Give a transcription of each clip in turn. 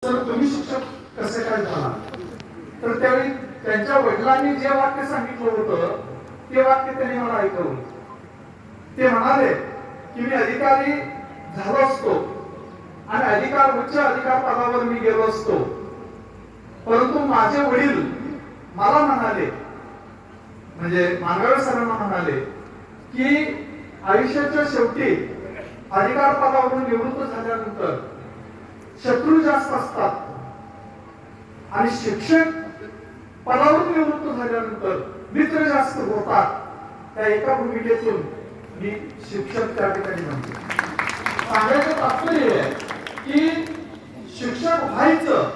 तर तुम्ही शिक्षक कसे काय झाला? तर त्यावेळी त्यांच्या वडिलांनी जे वाक्य सांगितलं होतं ते वाक्य त्यांनी मला ऐकवलं. ते म्हणाले की मी अधिकारी झालो असतो आणि उच्च अधिकार पदावर मी गेलो असतो, परंतु माझे वडील मला म्हणाले, म्हणजे मांगवे सरांना म्हणाले की आयुष्याच्या शेवटी अधिकार पदावरून निवृत्त झाल्यानंतर शत्रू जास्त असतात आणि शिक्षक पदावरून निवृत्त झाल्यानंतर मित्र जास्त होतात. त्या एका भूमिकेतून मी शिक्षक त्या ठिकाणी म्हणतो. सांगायचं तात्पर्य आहे की शिक्षक व्हायचं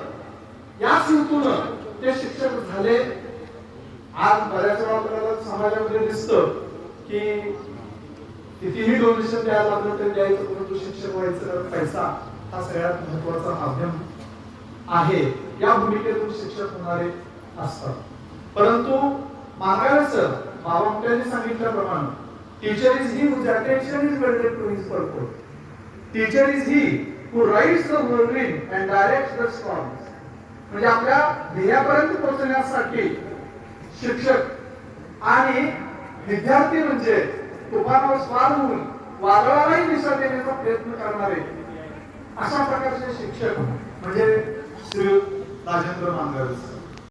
या हेतून ते शिक्षक झाले. आज बऱ्याच वेळा आपल्याला समाजामध्ये दिसतं की कितीही डोनेशन द्यायला लागलं तरी द्यायचं, परंतु शिक्षक व्हायचं कारण पैसा हा सगळ्यात महत्वाचा माध्यम आहे, या भूमिकेतून शिक्षक होणारे असतात. परंतु मांगवे सर बावनकुळेंनी सांगितल्याप्रमाणे teacher is he whose attention is welded to his purpose. Teacher is he who rides the whirlwind and directs the storms. म्हणजे आपल्या ध्येयापर्यंत पोहोचण्यासाठी शिक्षक आणि विद्यार्थी म्हणजे तुफानावर स्वार होऊन वादळालाही दिशा देण्याचा प्रयत्न करणारे अशा प्रकारचे शिक्षक म्हणजे श्री राजेंद्र मांगवे.